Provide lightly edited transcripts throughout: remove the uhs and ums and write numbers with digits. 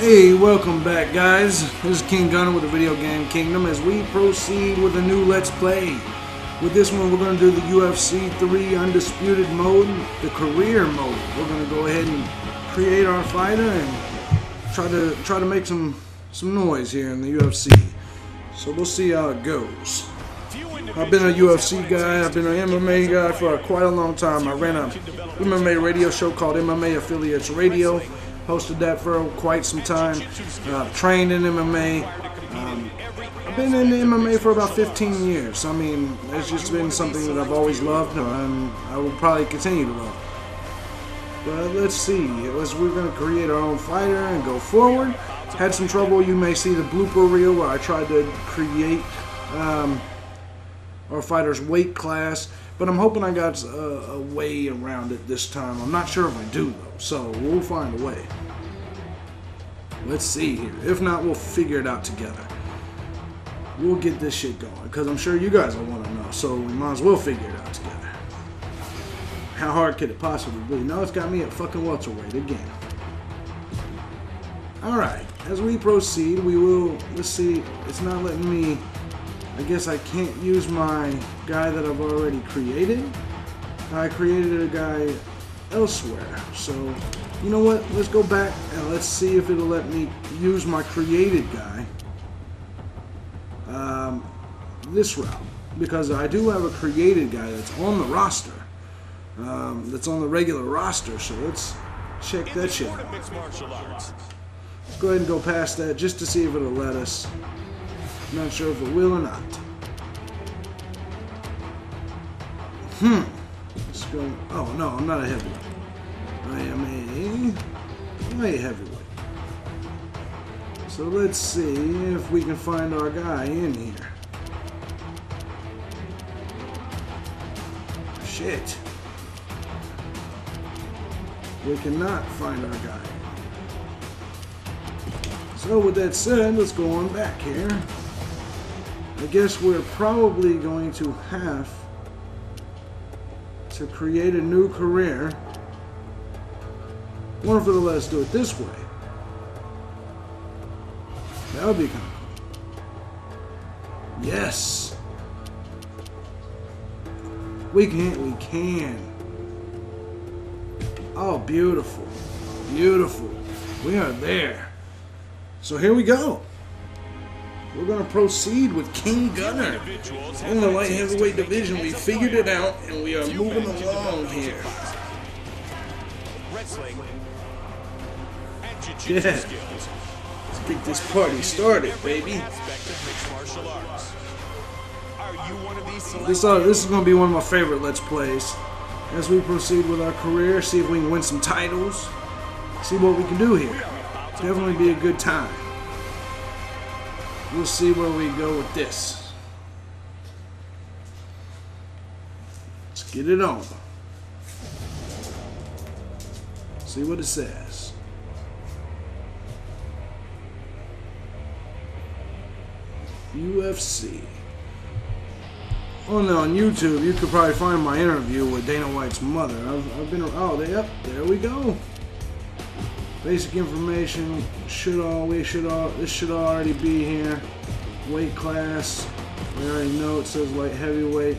Hey, welcome back, guys. This is King Gunner with the Video Game Kingdom as we proceed with a new Let's Play. With this one, we're going to do the UFC 3 Undisputed mode, the career mode. We're going to go ahead and create our fighter and try to make some noise here in the UFC. So we'll see how it goes. I've been a UFC guy, I've been an MMA guy for quite a long time. I ran a MMA radio show called MMA Affiliates Radio. Hosted that for quite some time. Trained in MMA. I've been in MMA for about 15 years. I mean, it's just been something that I've always loved, and I will probably continue to love. But let's see. We're going to create our own fighter and go forward. Had some trouble. You may see the blooper reel where I tried to create our fighter's weight class. But I'm hoping I got a way around it this time. I'm not sure if I do, though. So we'll find a way. Let's see here. If not, we'll figure it out together. We'll get this shit going. Because I'm sure you guys will want to know. So we might as well figure it out together. How hard could it possibly be? No, it's got me at fucking welterweight again. Alright. As we proceed, we will... Let's see. It's not letting me... I guess I can't use my guy that I've already created. I created a guy elsewhere. So, you know what? Let's go back and let's see if it'll let me use my created guy this route. Because I do have a created guy that's on the roster. That's on the regular roster. So let's check that shit out. Go ahead and go past that just to see if it'll let us. Not sure if it will or not. Let's go. Oh no, I'm not a heavyweight. I am a heavyweight. So let's see if we can find our guy in here. Shit. We cannot find our guy. So with that said, let's go on back here. I guess we're probably going to have to create a new career. I wonder if it'll let us do it this way. That would be kind of cool. Yes! We can. Oh, beautiful. Beautiful. We are there. So here we go. We're going to proceed with King Gunner. In the light heavyweight division, we figured it out, and we are moving along here. Yeah. Let's get this party started, baby. This is going to be one of my favorite Let's Plays. As we proceed with our career, see if we can win some titles. See what we can do here. Definitely be a good time. We'll see where we go with this. Let's get it on. See what it says. UFC. Oh no, on YouTube you could probably find my interview with Dana White's mother. I've been... Oh, there we go. Basic information this should already be here. Weight class, we already know it says light heavyweight.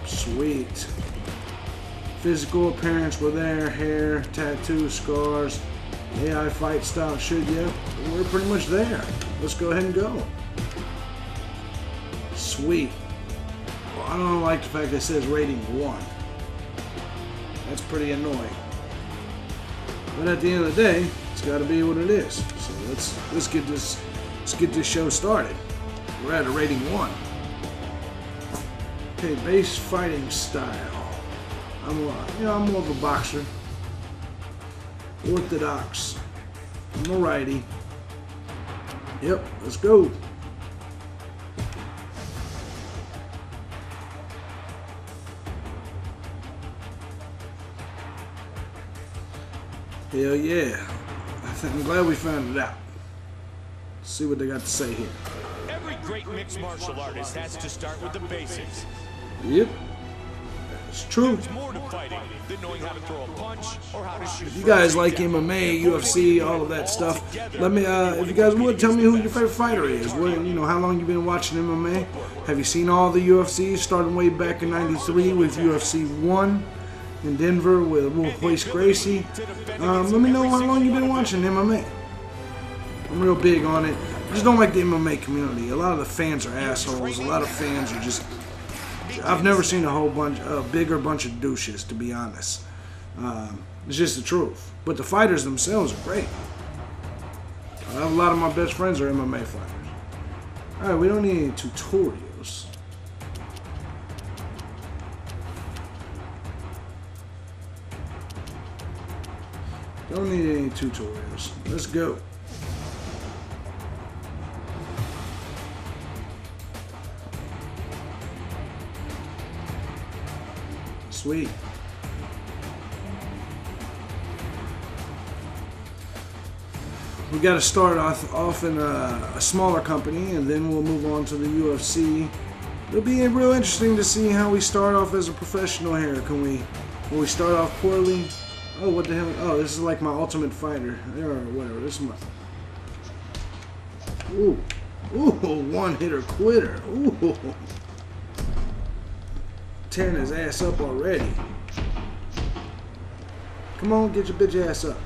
Sweet. Physical appearance, we're there. Hair, tattoo, scars, AI fight style. We're pretty much there. Let's go ahead and go. Sweet. Well, I don't like the fact that it says rating 1. That's pretty annoying. But at the end of the day, it's got to be what it is. So let's get this show started. We're at a rating 1. Okay, base fighting style. I'm more of a boxer. Orthodox. I'm a righty. Yep, let's go. Hell yeah. I'm glad we found it out. Let's see what they got to say here. Every great mixed martial artist has to start with the basics. Yep. It's true. There's more to fighting than knowing how to throw a punch or how to shoot. If you guys like MMA, UFC, all of that stuff, let me. If you guys would, tell me who your favorite fighter is. What, you know, how long you been watching MMA? Have you seen all the UFC, starting way back in '93 with UFC 1 in Denver with Royce Gracie? Let me know how long you've been watching MMA. I'm real big on it. I just don't like the MMA community. A lot of the fans are assholes. A lot of fans are just... I've never seen a bigger bunch of douches, to be honest. It's just the truth. But the fighters themselves are great. A lot of my best friends are MMA fighters. Alright, we don't need any tutorials. Don't need any tutorials. Let's go. Sweet. We got to start off in a smaller company, and then we'll move on to the UFC. It'll be real interesting to see how we start off as a professional here. Will we start off poorly? Oh, what the hell? Oh, this is like my Ultimate Fighter, or whatever. This is my... Ooh, one-hitter quitter. Ooh. Tearing his ass up already. Come on, get your bitch ass up.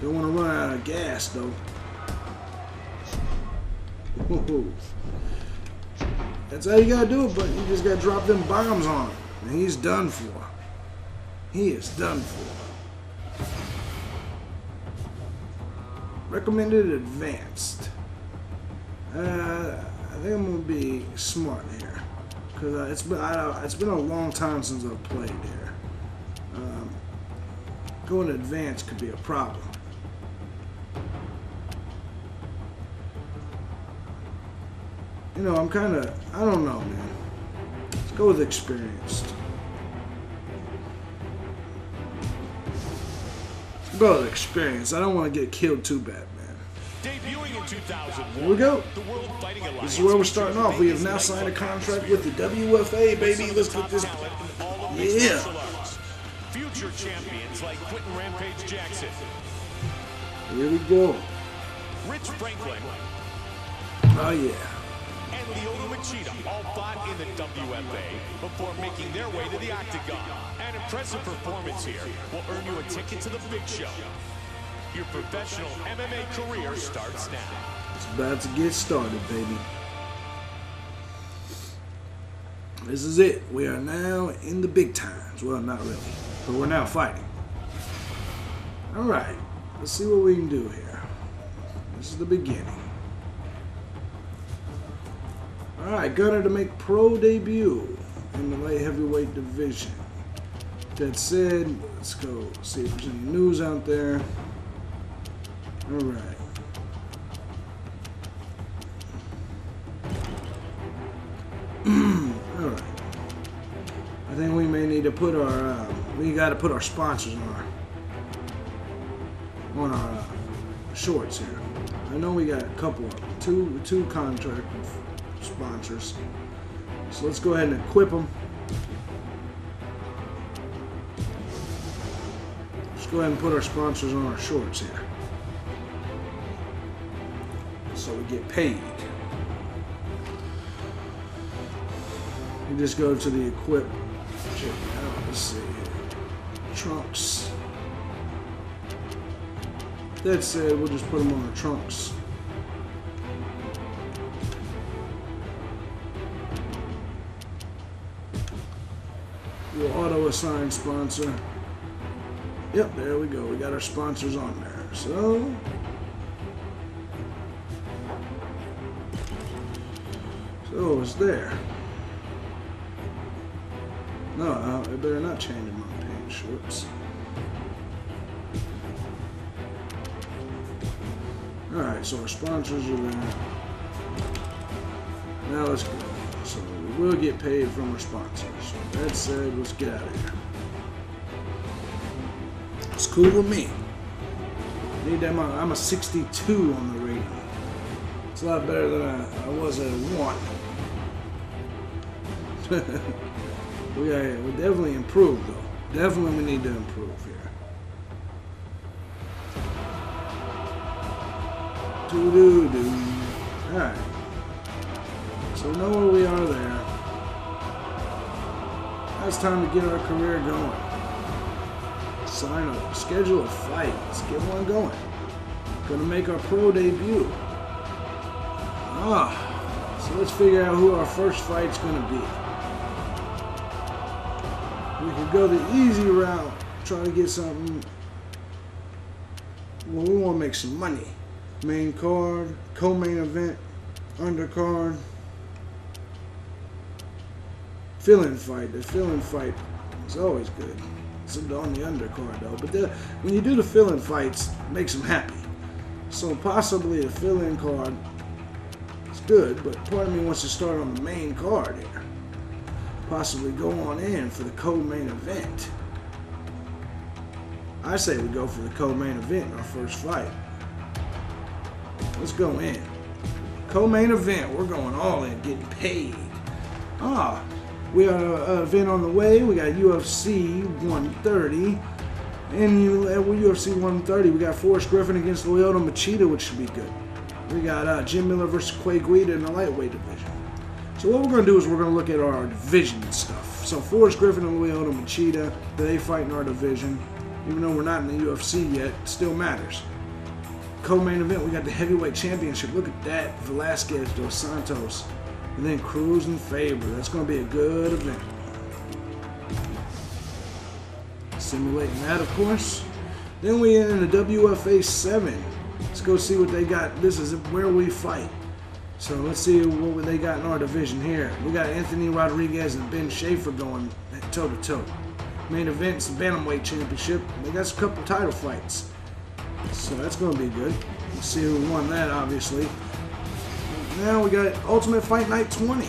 Don't want to run out of gas though. Whoa. That's how you gotta do it, but you just gotta drop them bombs on him. And he's done for. He is done for. Recommended advanced. I think I'm gonna be smart here, because it's been a long time since I've played here. Going advanced could be a problem. You know, I don't know, man. Let's go with experienced. Let's go with experience. I don't want to get killed too bad, man. Debuting in 2001, here we go. the World Fighting Alliance. This is where we're starting off. We have now signed a contract with the WFA, baby. Let's get this. Yeah. Future champions like Quentin Rampage Jackson. Here we go. Rich Franklin. Oh, yeah. And Lyoto Machida all fought in the WFA before making their way to the octagon. An impressive performance here will earn you a ticket to the big show. Your professional MMA career starts now. It's about to get started, baby. This is it. We are now in the big times. Well, not really, but we're now fighting. All right. Let's see what we can do here. This is the beginning. Alright, Gunner to make pro debut in the light heavyweight division. That said, let's go see if there's any news out there. Alright. Alright. I think we may need to put our, we got to put our sponsors on our shorts here. I know we got a couple of them, two contract sponsors. So let's go ahead and equip them. Let's go ahead and put our sponsors on our shorts here, so we get paid. You just go to the equip. Check it out. Let's see. Trunks. That said, we'll just put them on our trunks. We'll auto-assign sponsor. Yep, there we go. We got our sponsors on there. So it's there. No, I better not change my pants shorts. Alright, so our sponsors are there. Now let's go. So we will get paid from our sponsors. So that said, let's get out of here. It's cool with me. Need that. I'm a 62 on the rating. It's a lot better than I was at 1. we definitely improved though. Definitely we need to improve here. Doo-doo-doo. Alright. So we know where we are there. Now it's time to get our career going. Sign up. Schedule a fight. Let's get one going. Gonna make our pro debut. So let's figure out who our first fight's gonna be. We could go the easy route, try to get something. Well, we want to make some money. Main card, co-main event, undercard, fill-in fight. The fill-in fight is always good. It's on the undercard though. But when you do the fill-in fights, it makes them happy. So possibly the fill-in card is good, but part of me wants to start on the main card here. Possibly go on in for the co-main event. I say we go for the co-main event in our first fight. Let's go in. Co-main event, we're going all in, getting paid. We got an event on the way. We got UFC 130. And at UFC 130, we got Forrest Griffin against Lyoto Machida, which should be good. We got Jim Miller versus Clay Guida in the lightweight division. So what we're going to do is we're going to look at our division and stuff. So Forrest Griffin and Lyoto Machida, they fight in our division. Even though we're not in the UFC yet, it still matters. Co-main event, we got the heavyweight championship. Look at that. Velasquez, Dos Santos. And then Cruz and Faber. That's going to be a good event. Simulating that, of course. Then we in the WFA 7. Let's go see what they got. This is where we fight. So let's see what they got in our division here. We got Anthony Rodriguez and Ben Schaefer going toe-to-toe. Main event's the Bantamweight Championship. They got a couple title fights. So that's going to be good. Let's see who won that, obviously. Now we got Ultimate Fight Night 20.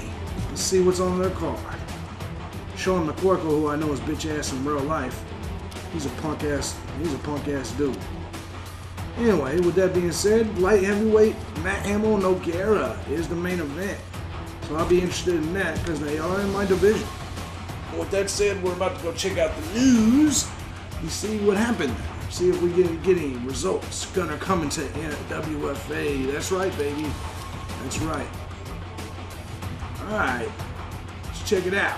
Let's see what's on their card. Sean McCorkle, who I know is bitch-ass in real life. He's a punk-ass dude. Anyway, with that being said, light heavyweight Matt Hamill Nogueira is the main event. So I'll be interested in that because they are in my division. With that said, we're about to go check out the news and see what happened there. See if we get any results. Gonna come into WFA. That's right, baby. That's right. Alright. Let's check it out.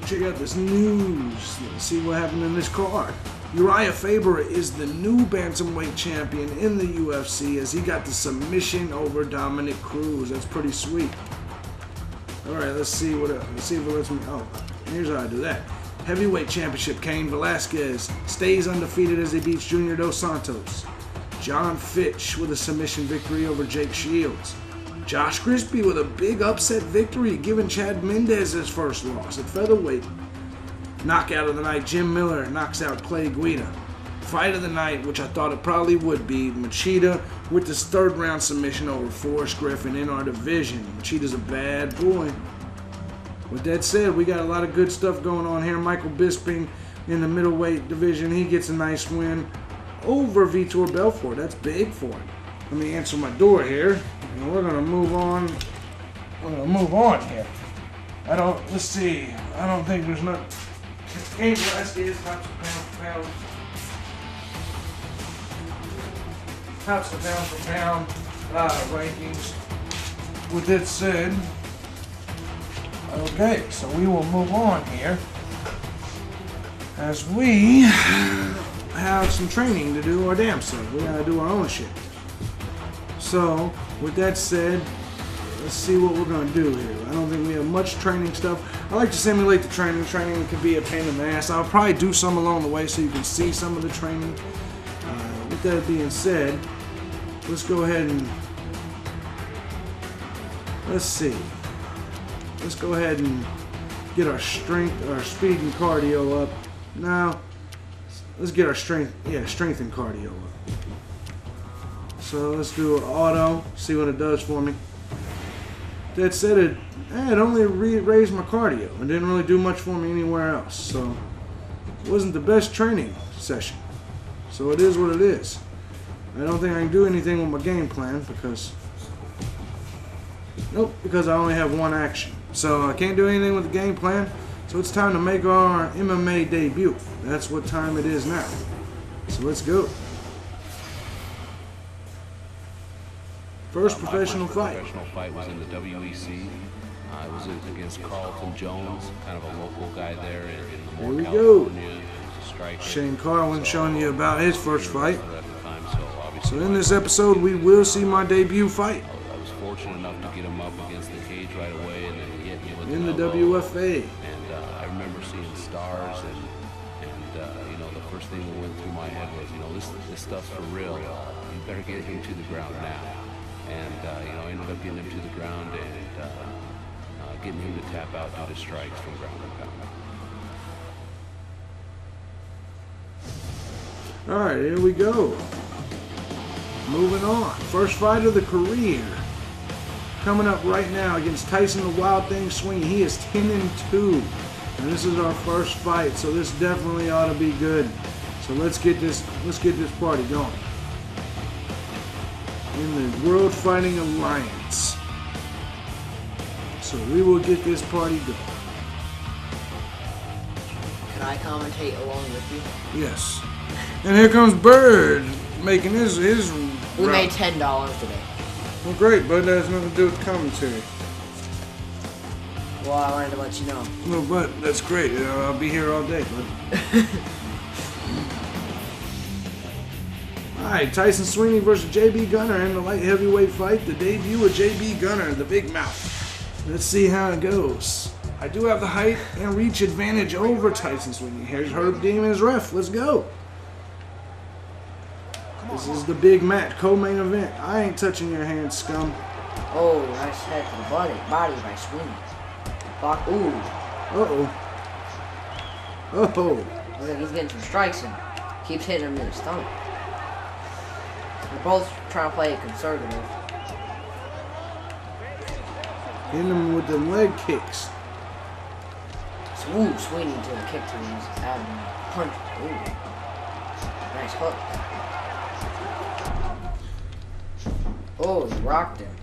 Check out this news. Let's see what happened in this card. Urijah Faber is the new bantamweight champion in the UFC as he got the submission over Dominick Cruz. That's pretty sweet. All right, let's see if it lets me. Oh, here's how I do that. Heavyweight championship: Cain Velasquez stays undefeated as he beats Junior Dos Santos. John Fitch with a submission victory over Jake Shields. Josh Crispy with a big upset victory, giving Chad Mendez his first loss at featherweight. Knockout of the night, Jim Miller knocks out Clay Guida. Fight of the night, which I thought it probably would be, Machida with this third round submission over Forrest Griffin in our division. Machida's a bad boy. With that said, we got a lot of good stuff going on here. Michael Bisping in the middleweight division, he gets a nice win over Vitor Belfort. That's big for him. Let me answer my door here, and we're gonna move on. We're gonna move on here. Let's see. I don't think there's not. Cain Velasquez tops the pound for pound. Tops the pound for pound rankings. With that said, okay, so we will move on here as we have some training to do our damn self. We gotta do our own shit. So, with that said, let's see what we're going to do here. I don't think we have much training stuff. I like to simulate the training. Training can be a pain in the ass. I'll probably do some along the way so you can see some of the training. With that being said, let's go ahead and let's see. Let's go ahead and get our strength, our speed and cardio up. Now, let's get our strength and cardio up. So let's do an auto, see what it does for me. That said, it only raised my cardio. It didn't really do much for me anywhere else. So it wasn't the best training session. So it is what it is. I don't think I can do anything with my game plan because... Nope, because I only have one action. So I can't do anything with the game plan. So it's time to make our MMA debut. That's what time it is now. So let's go. First professional fight. Professional fight was in the WEC. It was against Carlton Jones, kind of a local guy there in the Here we California. go. Shane Carwin showing you about his first fight. So in this episode, we will see my debut fight. I was fortunate enough to get him up against the cage right away, and then he hit me with in the elbow. WFA. And I remember seeing stars, and you know, the first thing that went through my head was, you know, this stuff's for real. You better get him to the ground now. And you know, I ended up getting him to the ground and getting him to tap out due to strikes from ground and pound. All right, here we go. Moving on. First fight of the career. Coming up right now against Tyson the Wild Thing Sweeney. He is 10-2. And this is our first fight, so this definitely ought to be good. So let's get this party going. In the World Fighting Alliance. So we will get this party going. Can I commentate along with you? Yes. And here comes Bird making his We made $10 today. Well, great, but that has nothing to do with commentary. Well, I wanted to let you know. No, but that's great. I'll be here all day, bud. Alright, Tyson Sweeney versus JB Gunner in the light heavyweight fight. The debut of JB Gunner, the big mouth. Let's see how it goes. I do have the height and reach advantage over Tyson Sweeney. Here's Herb Dean as ref. Let's go. This is the big match, co-main event. I ain't touching your hand, scum. Oh, nice head to the body by Sweeney. Fuck, ooh. Uh-oh. Uh-oh. Looks like he's getting some strikes and keeps hitting him in the stomach. They're both trying to play it conservative. Hitting him with the leg kicks. Ooh, Sweeney to the kick to his abdomen. Punch. Ooh. Nice hook. Oh, he rocked him.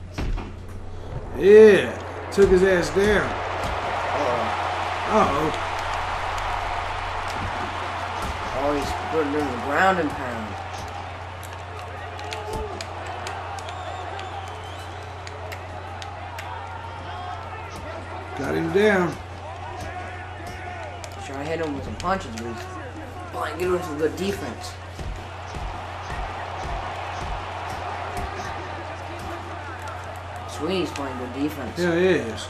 Yeah. Took his ass down. Uh-oh. Oh, he's putting him in the ground and pound. Got him down. Try to hit him with some punches, but he's get him some good defense. Sweeney's playing good defense. Yeah, he is.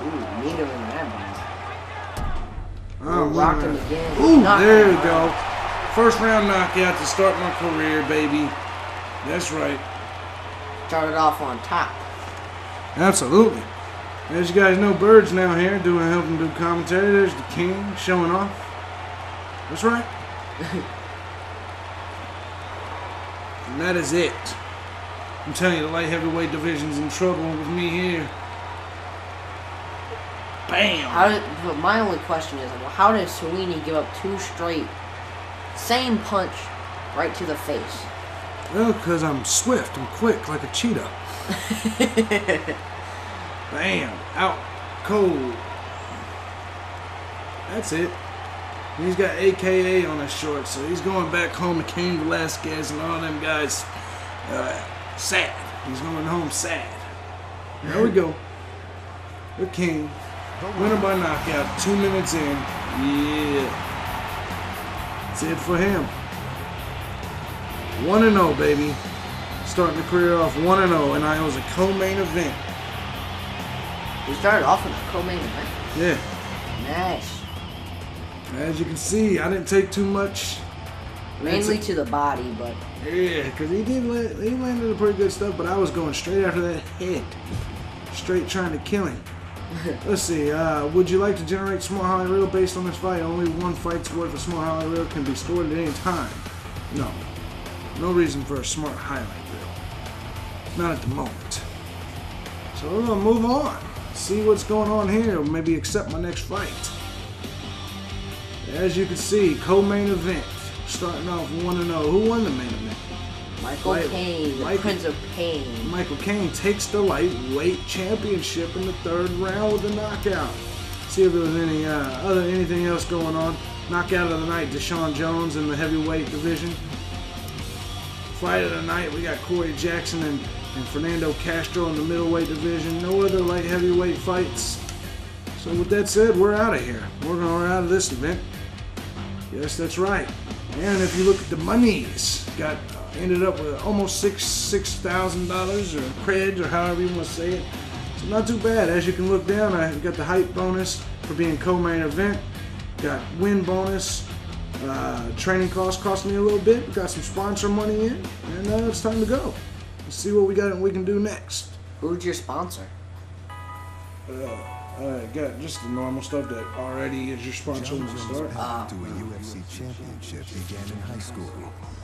Ooh, need him in that man. Oh, rocked him again. Ooh, Knocked there him we go. out. First round knockout to start my career, baby. That's right. Started off on top. Absolutely. As you guys know, Bird's now here helping do commentary. There's the King showing off. That's right. And that is it. I'm telling you, the light heavyweight division's in trouble with me here. Bam! But my only question is, well, how did Sweeney give up two straight, same punch, right to the face? Well, because I'm swift and quick like a cheetah. Bam! Out cold. That's it. He's got AKA on his shorts, so he's going back home to Cain Velasquez and all them guys. Sad. He's going home sad. There we go. The King. Winner by knockout. 2 minutes in. Yeah. That's it for him. 1-0, baby. Starting the career off 1-0, and I was a co-main event. We started off with a co-main event. Yeah. Nice. As you can see, I didn't take too much. Mainly to the body, but Yeah, because he landed a pretty good stuff, but I was going straight after that head. Straight trying to kill him. Let's see, would you like to generate smart highlight reel based on this fight? Only one fight's worth of smart highlight reel can be stored at any time. No. No reason for a smart highlight reel. Not at the moment. So we're going to move on. See what's going on here. Maybe accept my next fight. As you can see, co-main event. starting off 1-0. Who won the main event? Michael Caine, the Prince of Pain. Michael Caine takes the lightweight championship in the 3rd round with a knockout. See if there was anything else going on. Knockout of the night, Deshaun Jones in the heavyweight division. Fight of the night, we got Corey Jackson and Fernando Castro in the middleweight division. No other light heavyweight fights. So with that said, we're out of here. We're out of this event. Yes, that's right. And if you look at the monies, ended up with almost $6,000 or creds or however you want to say it. So not too bad. As you can look down, I got the hype bonus for being co-main event. Got win bonus. Training costs cost me a little bit. Got some sponsor money in, and it's time to go. Let's see what we got and we can do next. Who's your sponsor? Got just the normal stuff that already is your sponsor when you start. To a UFC championship began in high school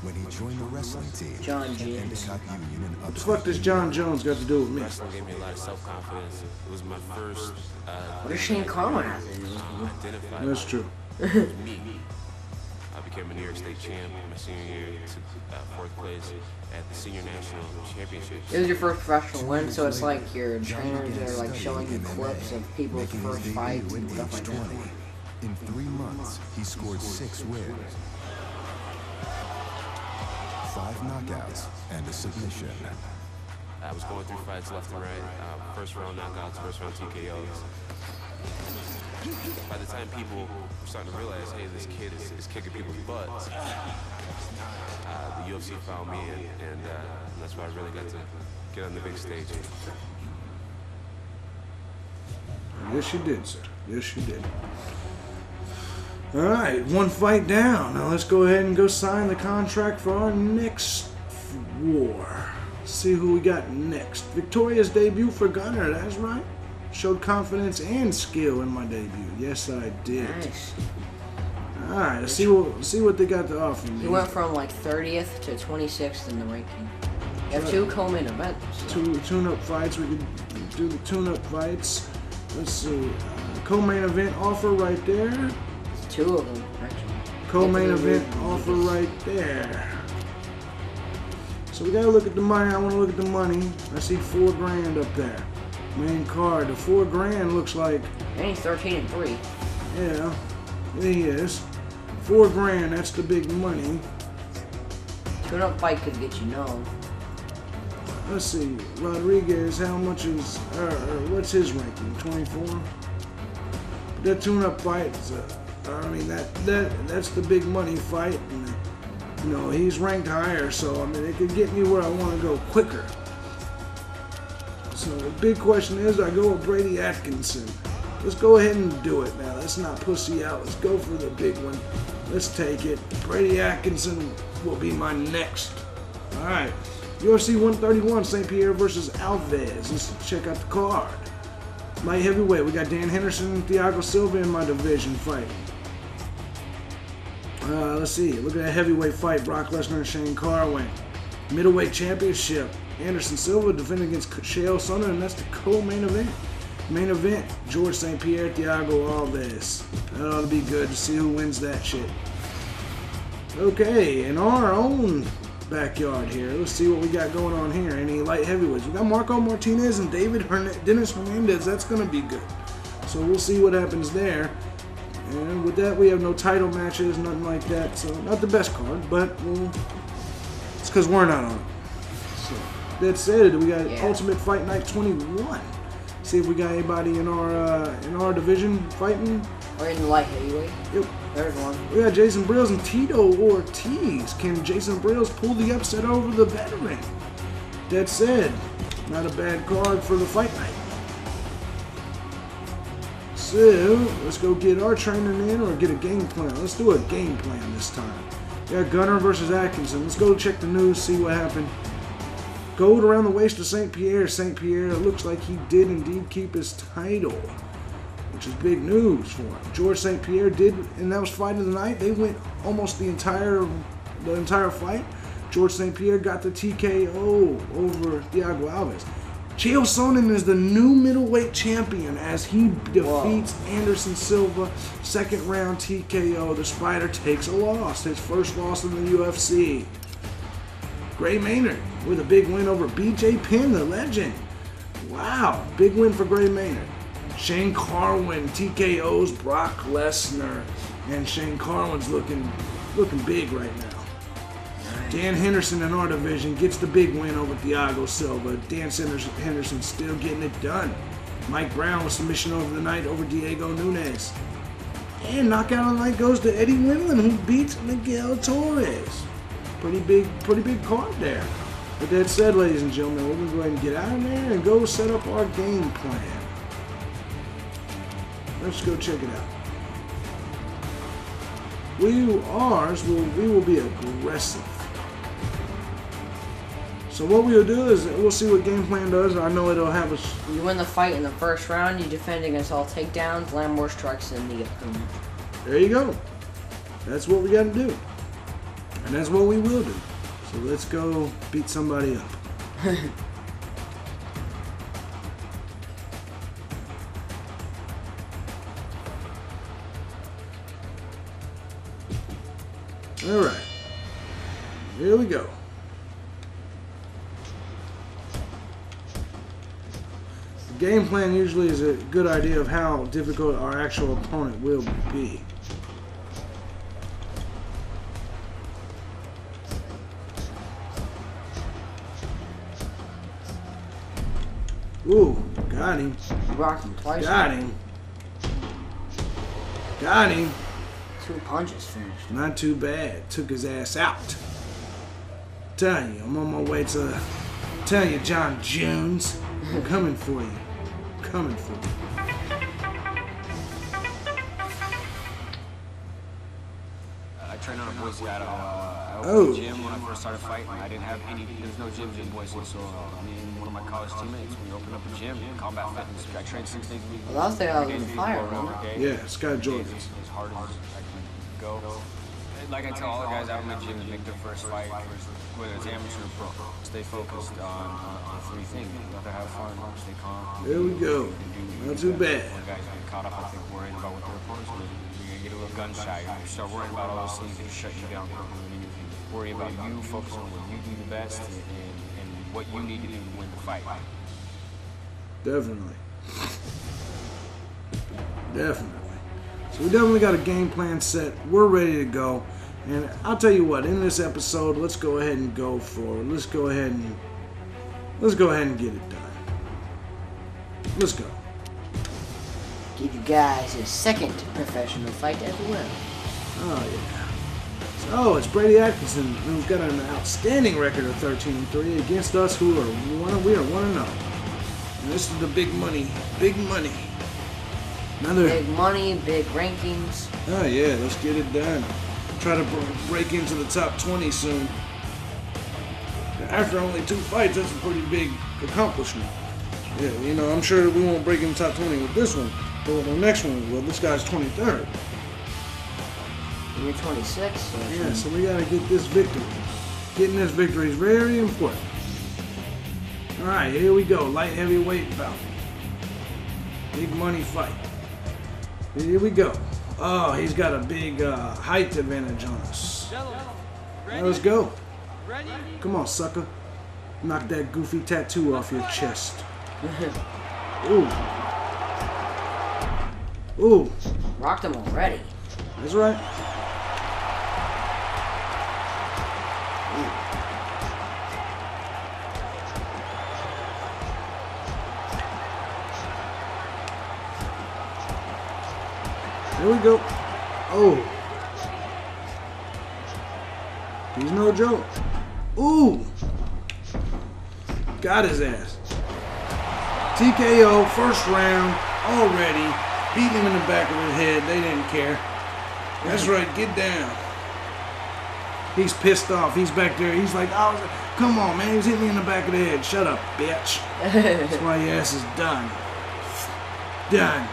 when he joined the wrestling team. John Jones. What the fuck does John Jones got to do with me? Wrestling gave me a lot of self-confidence. It was my first What does Shane Carmine have to do with you? identified That's true. me. I became a New York State champ my senior year, took 4th place at the Senior National Championships. It was your first professional win, so it's like your trainers are like showing you clips of people's first fights and stuff like that. In 3 months, he scored 6 wins, 5 knockouts, and a submission. I was going through fights left and right, first round knockouts, first round TKOs. By the time people were starting to realize, hey, this kid is kicking people's butts, the UFC found me, and that's why I really got to get on the big stage. Yes, you did, sir. Yes, you did. All right, 1 fight down. Now let's go ahead and go sign the contract for our next war. See who we got next. Victoria's debut for Gunner, that's right. Showed confidence and skill in my debut. Yes, I did. Nice. All right, let's see what they got to offer me. He went from like 30th to 26th in the ranking. You have 2 co-main events. So. 2 tune-up fights. We could do the tune-up fights. Let's see. Co-main event offer right there. 2 of them, actually. Co-main event offer right there. So we gotta look at the money. I want to look at the money. I see $4 grand up there. Main card. The $4 grand looks like. And he's 13-3. Yeah, he is. $4 grand. That's the big money. Tune-up fight could get you known. Let's see. Rodriguez. How much is? What's his ranking? 24. That tune-up fight. I mean that's the big money fight. And, you know, he's ranked higher, so I mean it could get me where I want to go quicker. So the big question is, I go with Brady Atkinson. Let's go ahead and do it now. Let's not pussy out. Let's go for the big one. Let's take it. Brady Atkinson will be my next. All right. UFC 131, St. Pierre versus Alves. Let's check out the card. Light heavyweight, we got Dan Henderson and Thiago Silva in my division fighting. Let's see. Look at that heavyweight fight. Brock Lesnar and Shane Carwin. Middleweight championship. Anderson Silva defending against Chael, Sonnen, and that's the co-main event. Main event, George St. Pierre, Thiago Alves. That ought to be good to see who wins that shit. Okay, in our own backyard here, let's see what we got going on here. Any light heavyweights? We got Marco Martinez and Dennis Hernandez. That's going to be good. So we'll see what happens there. And with that, we have no title matches, nothing like that. So not the best card, but it's because we're not on it. So that said, we got Ultimate Fight Night 21. See if we got anybody in our division fighting. Or in the light heavyweight. Yep. There's one. We got Jason Brills and Tito Ortiz. Can Jason Brills pull the upset over the veteran? That said, not a bad card for the fight night. So, let's go get our training in or get a game plan. Let's do a game plan this time. We got Gunner versus Atkinson. Let's go check the news, see what happened. Gold around the waist of St. Pierre. St. Pierre, it looks like he did indeed keep his title, which is big news for him. George St. Pierre did, and that was fight of the night. They went almost the entire fight. George St. Pierre got the TKO over Thiago Alves. Chael Sonnen is the new middleweight champion as he defeats Anderson Silva. Second round TKO. The Spider takes a loss. His first loss in the UFC. Gray Maynard with a big win over BJ Penn, the legend. Wow, big win for Gray Maynard. Shane Carwin TKOs Brock Lesnar. And Shane Carwin's looking big right now. Dan Henderson in our division gets the big win over Thiago Silva. Dan Henderson still getting it done. Mike Brown with submission over the night over Diego Nunes. And knockout of the night goes to Eddie Wimlin, who beats Miguel Torres. Pretty big card there. With that said, ladies and gentlemen, we're going to go ahead and get out of there and go set up our game plan. Let's go check it out. We will be aggressive. So what we'll do is we'll see what game plan does. I know it'll have us. You win the fight in the first round. You defend against all takedowns, land more strikes than the opponent. There you go. That's what we got to do, and that's what we will do. So let's go beat somebody up. All right. Here we go. Game plan usually is a good idea of how difficult our actual opponent will be. Ooh, got him. Rocked him twice. Got him. Got him. 2 punches finished. Not too bad. Took his ass out. Tell you, I'm on my way to tell you, John Jones. I'm coming for you. Coming for you. I trained on a Boise out of Oh. the gym when I first started fighting. I didn't have any, there was no gyms in Boise, so me and one of my college teammates, we opened up a gym, Combat Fitness. I trained 6 days a week. Well, last day I was Every in day, fire, 4 hours man. a day. Yeah, Scott Jordan. As hard as I can go. Like I tell all the guys out of my gym that make their first fight, whether it's amateur or pro, stay focused on 3 things. You have to have fun, stay calm. There we go. Not too bad. When guys get caught up, I think, worrying about what their opponents do. You're gonna get a little gun shy. You start worrying about all those things that shut you down. You worry about you, focus on what you do the best and what you need to do to win the fight. Definitely. Definitely. So we definitely got a game plan set. We're ready to go. And I'll tell you what, in this episode, let's go ahead and go for it. Let's go ahead and get it done. Let's go. Give you guys a second professional fight as well. Oh yeah. So it's Brady Atkinson, who's got an outstanding record of 13-3 against us, who are 1-0. And this is the big money. Big money. Big money, big rankings. Oh yeah, let's get it done. Try to break into the top 20 soon. After only 2 fights, that's a pretty big accomplishment. Yeah, you know, I'm sure we won't break in the top 20 with this one, but with the next one, well, this guy's 23rd. You're 26. So Yeah, so we gotta get this victory. Getting this victory is very important. All right, here we go. Light heavyweight bout. Big money fight. Here we go. Oh, he's got a big height advantage on us. Let's go. Come on, sucker. Knock that goofy tattoo off your chest. Ooh. Ooh. rocked him already. That's right. There we go. Oh. He's no joke. Ooh. Got his ass. TKO, first round, already. Beat him in the back of the head. They didn't care. That's right, get down. He's pissed off. He's back there. He's like, oh, come on, man. He's hitting me in the back of the head. Shut up, bitch. That's why your ass is done. Done.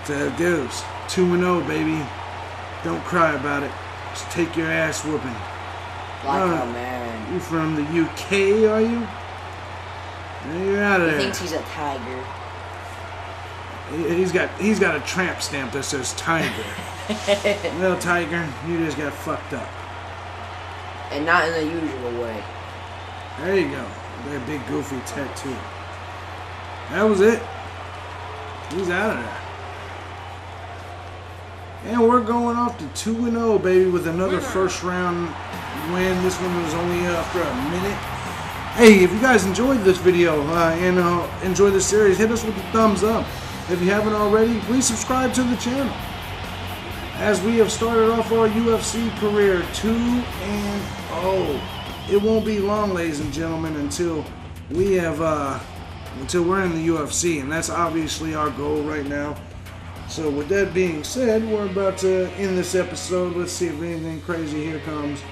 So it goes. 2-0, baby. Don't cry about it. Just take your ass whooping. Black man. You from the UK, are you? You're out of He there. thinks he's a tiger. He's got a tramp stamp that says Tiger. Little Tiger, you just got fucked up. And not in the usual way. There you go. That big goofy tattoo. That was it. He's out of there. And we're going off to 2-0, baby, with another first round win. This one was only after a minute. Hey, if you guys enjoyed this video and enjoy this series, hit us with a thumbs up. If you haven't already, please subscribe to the channel. As we have started off our UFC career 2-0. It won't be long, ladies and gentlemen, until we have until we're in the UFC, and that's obviously our goal right now. So with that being said, we're about to end this episode. Let's see if anything crazy here comes.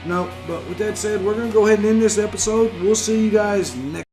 No, but with that said, we're going to go ahead and end this episode. We'll see you guys next